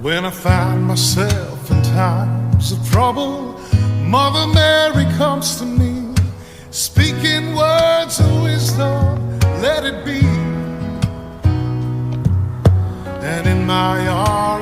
When I find myself in times of trouble, Mother Mary comes to me, speaking words of wisdom, let it be. And in my arms